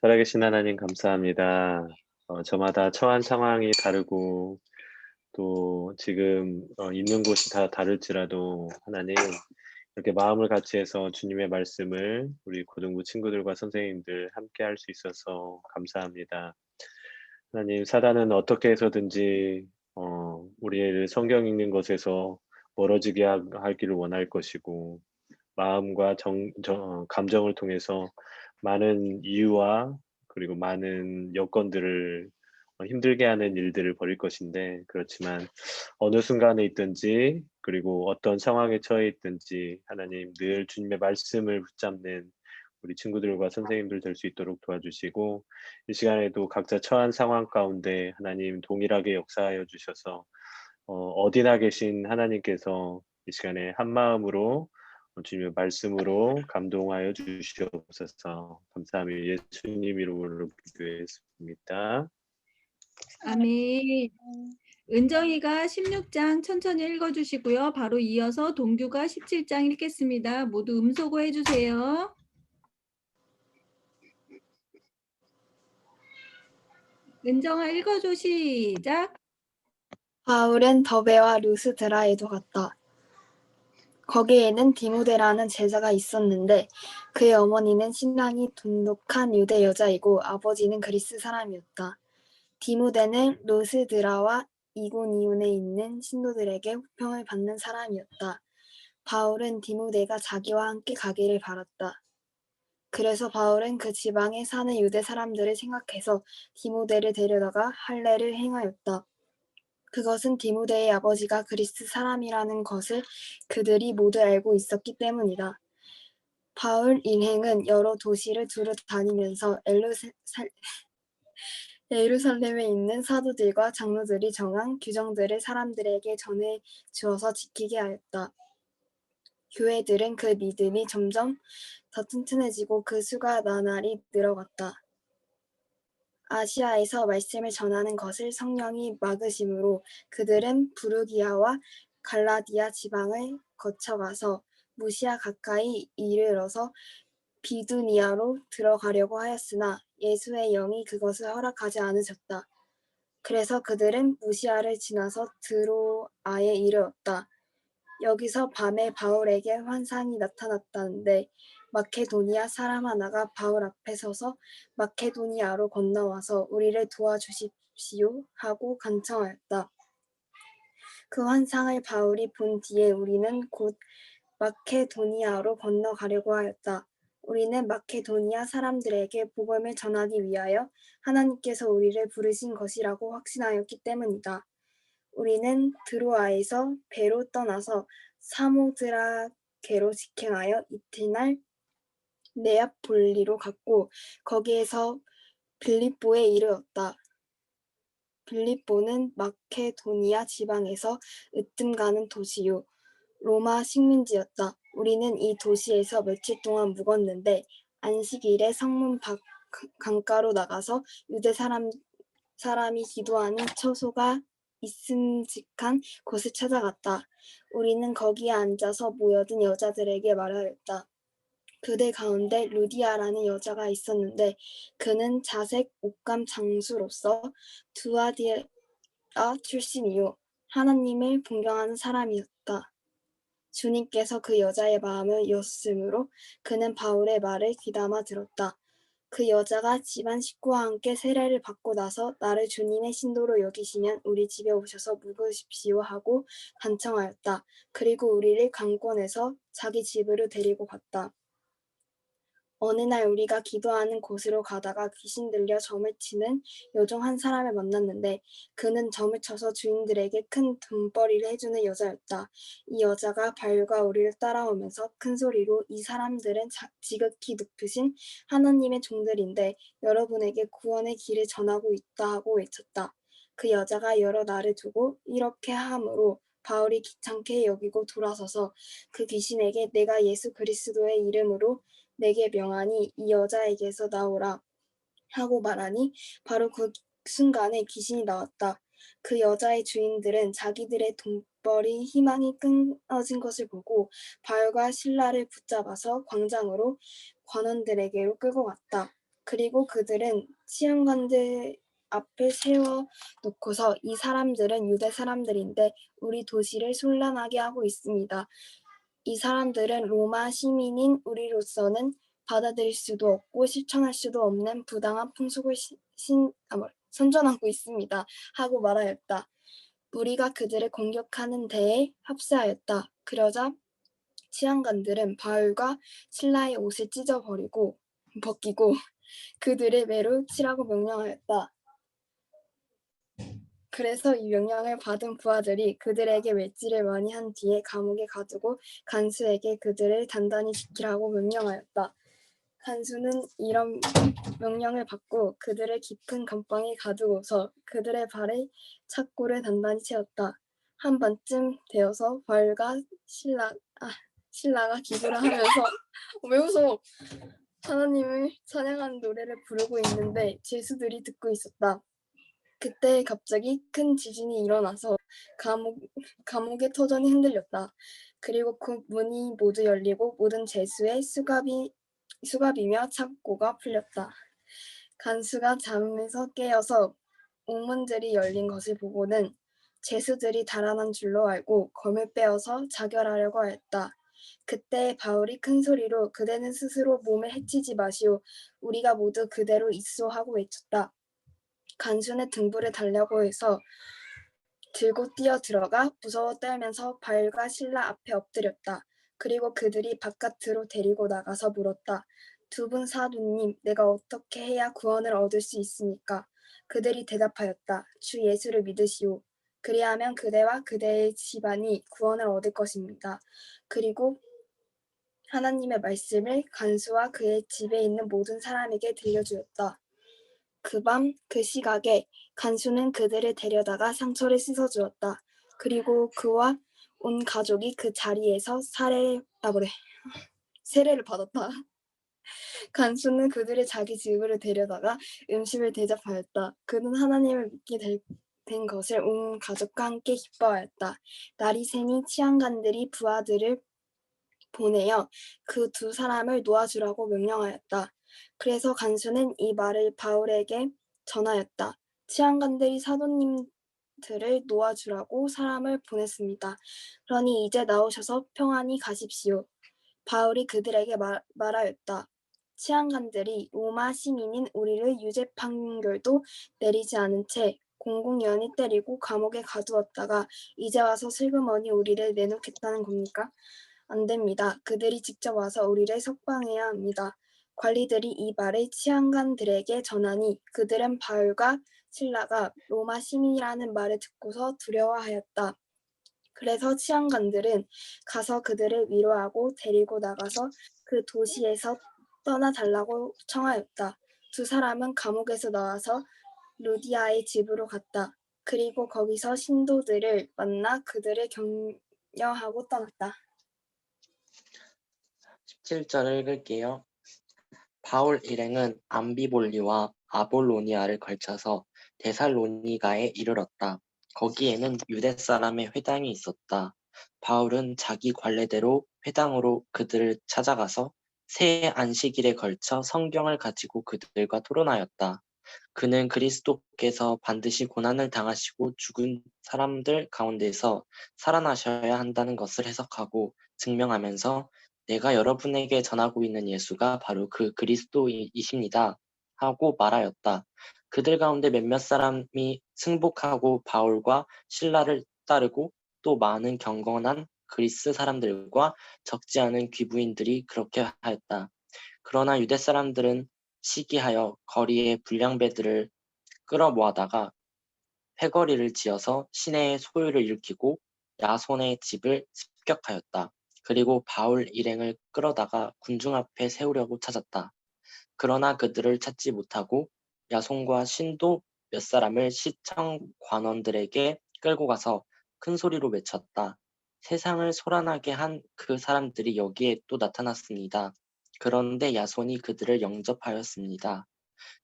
살아계신 하나님 감사합니다. 저마다 처한 상황이 다르고 또 지금 있는 곳이 다 다를지라도 하나님 이렇게 마음을 같이 해서 주님의 말씀을 우리 고등부 친구들과 선생님들 함께 할 수 있어서 감사합니다. 하나님 사단은 어떻게 해서든지 우리를 성경 읽는 것에서 멀어지게 하기를 원할 것이고 마음과 감정을 통해서 많은 이유와 그리고 많은 여건들을 힘들게 하는 일들을 벌일 것인데 그렇지만 어느 순간에 있든지 그리고 어떤 상황에 처해 있든지 하나님 늘 주님의 말씀을 붙잡는 우리 친구들과 선생님들 될 수 있도록 도와주시고 이 시간에도 각자 처한 상황 가운데 하나님 동일하게 역사하여 주셔서 어디나 계신 하나님께서 이 시간에 한마음으로 주님의 말씀으로 감동하여 주시옵소서. 감사하며 예수님 이름으로 기도했습니다. 아멘. 은정이가 16장 천천히 읽어주시고요. 바로 이어서 동규가 17장 읽겠습니다. 모두 음소거 해주세요. 은정아 읽어줘. 시작. 바울은 더베와 루스드라에도 갔다. 거기에는 디모데라는 제자가 있었는데 그의 어머니는 신앙이 돈독한 유대 여자이고 아버지는 그리스 사람이었다. 디모데는 루스드라와 이고니온에 있는 신도들에게 호평을 받는 사람이었다. 바울은 디모데가 자기와 함께 가기를 바랐다. 그래서 바울은 그 지방에 사는 유대 사람들을 생각해서 디모데를 데려다가 할례를 행하였다. 그것은 디모데의 아버지가 그리스 사람이라는 것을 그들이 모두 알고 있었기 때문이다. 바울 일행은 여러 도시를 두루 다니면서 예루살렘에 있는 사도들과 장로들이 정한 규정들을 사람들에게 전해 주어서 지키게 하였다. 교회들은 그 믿음이 점점 더 튼튼해지고 그 수가 나날이 늘어갔다. 아시아에서 말씀을 전하는 것을 성령이 막으심으로 그들은 부르기아와 갈라디아 지방을 거쳐가서 무시아 가까이 이르러서 비두니아로 들어가려고 하였으나 예수의 영이 그것을 허락하지 않으셨다. 그래서 그들은 무시아를 지나서 드로아에 이르렀다. 여기서 밤에 바울에게 환상이 나타났다는데 마케도니아 사람 하나가 바울 앞에 서서 마케도니아로 건너와서 우리를 도와주십시오 하고 간청하였다. 그 환상을 바울이 본 뒤에 우리는 곧 마케도니아로 건너가려고 하였다. 우리는 마케도니아 사람들에게 복음을 전하기 위하여 하나님께서 우리를 부르신 것이라고 확신하였기 때문이다. 우리는 드로아에서 배로 떠나서 사모드라게로 직행하여 이튿날 네아폴리로 갔고 거기에서 빌립보에 이르렀다. 빌립보는 마케도니아 지방에서 으뜸 가는 도시요 로마 식민지였다. 우리는 이 도시에서 며칠 동안 묵었는데 안식일에 성문 밖 강가로 나가서 유대 사람이 기도하는 처소가 있음직한 곳을 찾아갔다. 우리는 거기에 앉아서 모여든 여자들에게 말하였다. 그들 가운데 루디아라는 여자가 있었는데 그는 자색 옷감 장수로서 두아디라 출신이요 하나님을 존경하는 사람이었다. 주님께서 그 여자의 마음을 여셨으므로 그는 바울의 말을 귀담아 들었다. 그 여자가 집안 식구와 함께 세례를 받고 나서 나를 주님의 신도로 여기시면 우리 집에 오셔서 묵으십시오 하고 간청하였다. 그리고 우리를 강권해서 자기 집으로 데리고 갔다. 어느 날 우리가 기도하는 곳으로 가다가 귀신 들려 점을 치는 여종 한 사람을 만났는데 그는 점을 쳐서 주인들에게 큰 돈벌이를 해주는 여자였다. 이 여자가 발과 우리를 따라오면서 큰 소리로 이 사람들은 지극히 높으신 하나님의 종들인데 여러분에게 구원의 길을 전하고 있다 하고 외쳤다. 그 여자가 여러 날을 두고 이렇게 함으로 바울이 귀찮게 여기고 돌아서서 그 귀신에게 내가 예수 그리스도의 이름으로 내게 명하니 이 여자에게서 나오라 하고 말하니 바로 그 순간에 귀신이 나왔다. 그 여자의 주인들은 자기들의 돈벌이 희망이 끊어진 것을 보고 바울과 실라를 붙잡아서 광장으로 관원들에게로 끌고 갔다. 그리고 그들은 치안관들 앞에 세워놓고서 이 사람들은 유대 사람들인데 우리 도시를 혼란하게 하고 있습니다. 이 사람들은 로마 시민인 우리로서는 받아들일 수도 없고 실천할 수도 없는 부당한 풍속을 선전하고 있습니다. 하고 말하였다. 우리가 그들을 공격하는 데에 합세하였다. 그러자 치안관들은 바울과 실라의 옷을 벗기고 그들의 매로 치라고 명령하였다. 그래서 이 명령을 받은 부하들이 그들에게 외질을 많이 한 뒤에 감옥에 가두고 간수에게 그들을 단단히 지키라고 명령하였다. 간수는 이런 명령을 받고 그들을 깊은 감방에 가두고서 그들의 발에 착고를 단단히 채웠다. 한 번쯤 되어서 바울과 신라가 기도를 하면서 왜 웃어? 하나님을 찬양하는 노래를 부르고 있는데 죄수들이 듣고 있었다. 그때 갑자기 큰 지진이 일어나서 감옥의 터전이 흔들렸다. 그리고 그 문이 모두 열리고 모든 죄수의 수갑이며 착고가 풀렸다. 간수가 잠에서 깨어서 옥문들이 열린 것을 보고는 죄수들이 달아난 줄로 알고 검을 빼어서 자결하려고 하였다. 그때 바울이 큰 소리로 그대는 스스로 몸을 해치지 마시오. 우리가 모두 그대로 있소 하고 외쳤다. 간수는 등불을 달라고 해서 들고 뛰어 들어가 무서워 떨면서 바울과 실라 앞에 엎드렸다. 그리고 그들이 바깥으로 데리고 나가서 물었다. 두 분 사도님, 내가 어떻게 해야 구원을 얻을 수 있습니까? 그들이 대답하였다. 주 예수를 믿으시오. 그리하면 그대와 그대의 집안이 구원을 얻을 것입니다. 그리고 하나님의 말씀을 간수와 그의 집에 있는 모든 사람에게 들려주었다. 그 밤 그 시각에 간수는 그들을 데려다가 상처를 씻어주었다. 그리고 그와 온 가족이 그 자리에서 세례를 받았다. 간수는 그들을 자기 집으로 데려다가 음식을 대접하였다. 그는 하나님을 믿게 된 것을 온 가족과 함께 기뻐하였다. 날이 새니 치안관들이 부하들을 보내어 그 두 사람을 놓아주라고 명령하였다. 그래서 간수는 이 말을 바울에게 전하였다. 치안관들이 사도님들을 놓아주라고 사람을 보냈습니다. 그러니 이제 나오셔서 평안히 가십시오. 바울이 그들에게 말하였다. 치안관들이 로마 시민인 우리를 유죄 판결도 내리지 않은 채 공공연히 때리고 감옥에 가두었다가 이제 와서 슬그머니 우리를 내놓겠다는 겁니까? 안 됩니다. 그들이 직접 와서 우리를 석방해야 합니다. 관리들이 이 말을 치안관들에게 전하니 그들은 바울과 실라가 로마 시민이라는 말을 듣고서 두려워하였다. 그래서 치안관들은 가서 그들을 위로하고 데리고 나가서 그 도시에서 떠나달라고 청하였다. 두 사람은 감옥에서 나와서 루디아의 집으로 갔다. 그리고 거기서 신도들을 만나 그들을 격려하고 떠났다. 17절을 읽을게요. 바울 일행은 암비볼리와 아볼로니아를 걸쳐서 데살로니가에 이르렀다. 거기에는 유대 사람의 회당이 있었다. 바울은 자기 관례대로 회당으로 그들을 찾아가서 새 안식일에 걸쳐 성경을 가지고 그들과 토론하였다. 그는 그리스도께서 반드시 고난을 당하시고 죽은 사람들 가운데서 살아나셔야 한다는 것을 해석하고 증명하면서 내가 여러분에게 전하고 있는 예수가 바로 그 그리스도이십니다. 하고 말하였다. 그들 가운데 몇몇 사람이 승복하고 바울과 실라를 따르고 또 많은 경건한 그리스 사람들과 적지 않은 귀부인들이 그렇게 하였다. 그러나 유대 사람들은 시기하여 거리에 불량배들을 끌어모아다가 패거리를 지어서 시내의 소유를 일으키고 야손의 집을 습격하였다. 그리고 바울 일행을 끌어다가 군중 앞에 세우려고 찾았다. 그러나 그들을 찾지 못하고 야손과 신도 몇 사람을 시청 관원들에게 끌고 가서 큰 소리로 외쳤다. 세상을 소란하게 한 그 사람들이 여기에 또 나타났습니다. 그런데 야손이 그들을 영접하였습니다.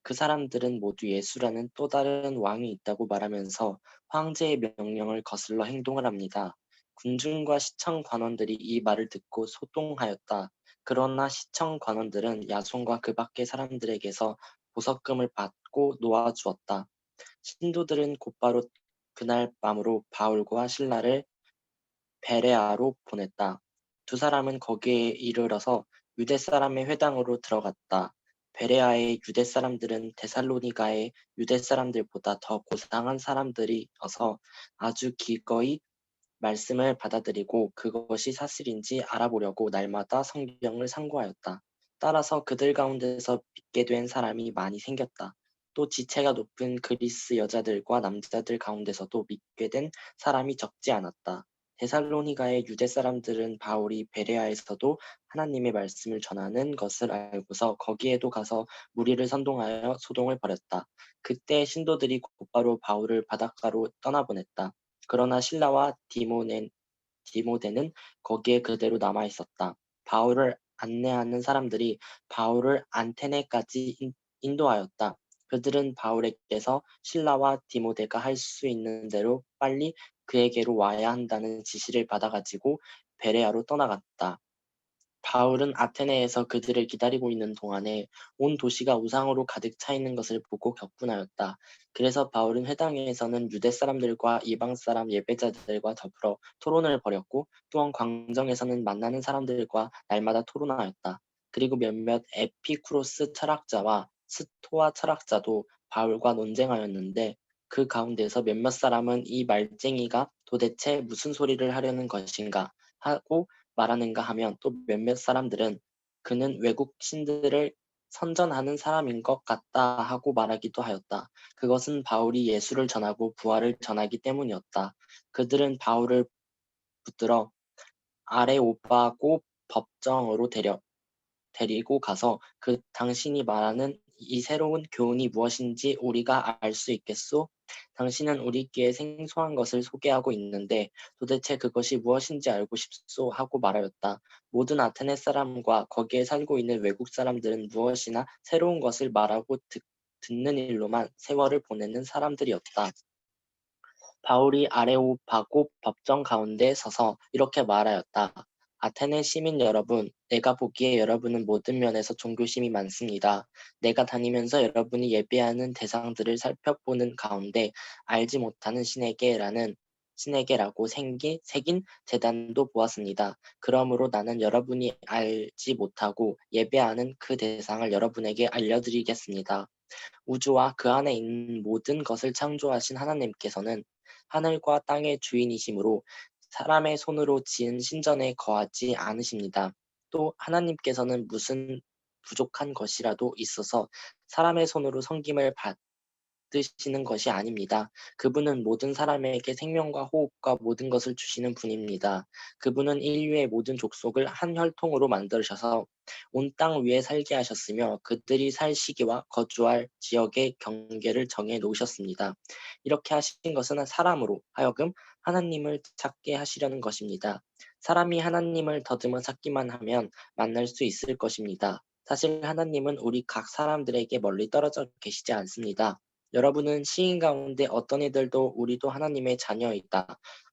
그 사람들은 모두 예수라는 또 다른 왕이 있다고 말하면서 황제의 명령을 거슬러 행동을 합니다. 군중과 시청 관원들이 이 말을 듣고 소동하였다. 그러나 시청 관원들은 야손과 그 밖의 사람들에게서 보석금을 받고 놓아주었다. 신도들은 곧바로 그날 밤으로 바울과 신라를 베레아로 보냈다. 두 사람은 거기에 이르러서 유대 사람의 회당으로 들어갔다. 베레아의 유대 사람들은 데살로니가의 유대 사람들보다 더 고상한 사람들이어서 아주 기꺼이 말씀을 받아들이고 그것이 사실인지 알아보려고 날마다 성경을 상고하였다. 따라서 그들 가운데서 믿게 된 사람이 많이 생겼다. 또 지체가 높은 그리스 여자들과 남자들 가운데서도 믿게 된 사람이 적지 않았다. 데살로니가의 유대 사람들은 바울이 베레아에서도 하나님의 말씀을 전하는 것을 알고서 거기에도 가서 무리를 선동하여 소동을 벌였다. 그때 신도들이 곧바로 바울을 바닷가로 떠나보냈다. 그러나 신라와 디모데는 거기에 그대로 남아 있었다. 바울을 안내하는 사람들이 바울을 안테네까지 인도하였다. 그들은 바울에게서 신라와 디모데가 할 수 있는 대로 빨리 그에게로 와야 한다는 지시를 받아가지고 베레아로 떠나갔다. 바울은 아테네에서 그들을 기다리고 있는 동안에 온 도시가 우상으로 가득 차 있는 것을 보고 격분하였다. 그래서 바울은 회당에서는 유대 사람들과 이방 사람 예배자들과 더불어 토론을 벌였고 또한 광정에서는 만나는 사람들과 날마다 토론하였다. 그리고 몇몇 에피쿠로스 철학자와 스토아 철학자도 바울과 논쟁하였는데 그 가운데서 몇몇 사람은 이 말쟁이가 도대체 무슨 소리를 하려는 것인가 하고 말하는가 하면 또 몇몇 사람들은 그는 외국 신들을 선전하는 사람인 것 같다 하고 말하기도 하였다. 그것은 바울이 예수를 전하고 부활을 전하기 때문이었다. 그들은 바울을 붙들어 아레오파고 법정으로 데리고 가서 당신이 말하는 이 새로운 교훈이 무엇인지 우리가 알 수 있겠소? 당신은 우리께 생소한 것을 소개하고 있는데 도대체 그것이 무엇인지 알고 싶소? 하고 말하였다. 모든 아테네 사람과 거기에 살고 있는 외국 사람들은 무엇이나 새로운 것을 말하고 듣는 일로만 세월을 보내는 사람들이었다. 바울이 아레오파고 법정 가운데 서서 이렇게 말하였다. 아테네 시민 여러분, 내가 보기에 여러분은 모든 면에서 종교심이 많습니다. 내가 다니면서 여러분이 예배하는 대상들을 살펴보는 가운데 알지 못하는 신에게라고 새긴 제단도 보았습니다. 그러므로 나는 여러분이 알지 못하고 예배하는 그 대상을 여러분에게 알려드리겠습니다. 우주와 그 안에 있는 모든 것을 창조하신 하나님께서는 하늘과 땅의 주인이시므로 사람의 손으로 지은 신전에 거하지 않으십니다. 또 하나님께서는 무슨 부족한 것이라도 있어서 사람의 손으로 섬김을 받으시는 것이 아닙니다. 그분은 모든 사람에게 생명과 호흡과 모든 것을 주시는 분입니다. 그분은 인류의 모든 족속을 한 혈통으로 만드셔서 온 땅 위에 살게 하셨으며 그들이 살 시기와 거주할 지역의 경계를 정해 놓으셨습니다. 이렇게 하신 것은 사람으로 하여금 하나님을 찾게 하시려는 것입니다. 사람이 하나님을 더듬어 찾기만 하면 만날 수 있을 것입니다. 사실 하나님은 우리 각 사람들에게 멀리 떨어져 계시지 않습니다. 여러분은 시인 가운데 어떤 이들도 우리도 하나님의 자녀이다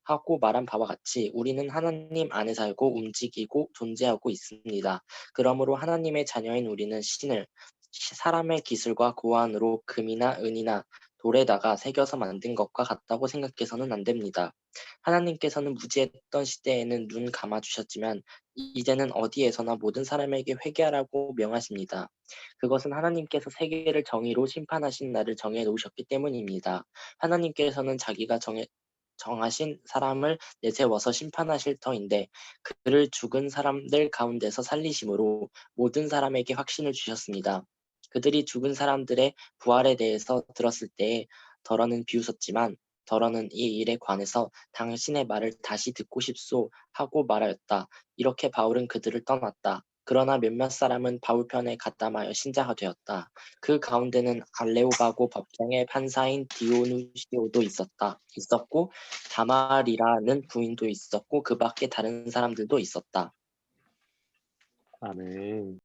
하고 말한 바와 같이 우리는 하나님 안에 살고 움직이고 존재하고 있습니다. 그러므로 하나님의 자녀인 우리는 신을 사람의 기술과 고안으로 금이나 은이나 돌에다가 새겨서 만든 것과 같다고 생각해서는 안 됩니다. 하나님께서는 무지했던 시대에는 눈 감아주셨지만 이제는 어디에서나 모든 사람에게 회개하라고 명하십니다. 그것은 하나님께서 세계를 정의로 심판하신 날을 정해 놓으셨기 때문입니다. 하나님께서는 자기가 정하신 사람을 내세워서 심판하실 터인데 그를 죽은 사람들 가운데서 살리심으로 모든 사람에게 확신을 주셨습니다. 그들이 죽은 사람들의 부활에 대해서 들었을 때에 더러는 비웃었지만 더러는 이 일에 관해서 당신의 말을 다시 듣고 싶소 하고 말하였다. 이렇게 바울은 그들을 떠났다. 그러나 몇몇 사람은 바울 편에 가담하여 신자가 되었다. 그 가운데는 알레오바고 법정의 판사인 디오누시오도 있었고 다말이라는 부인도 있었고 그 밖에 다른 사람들도 있었다. 아멘.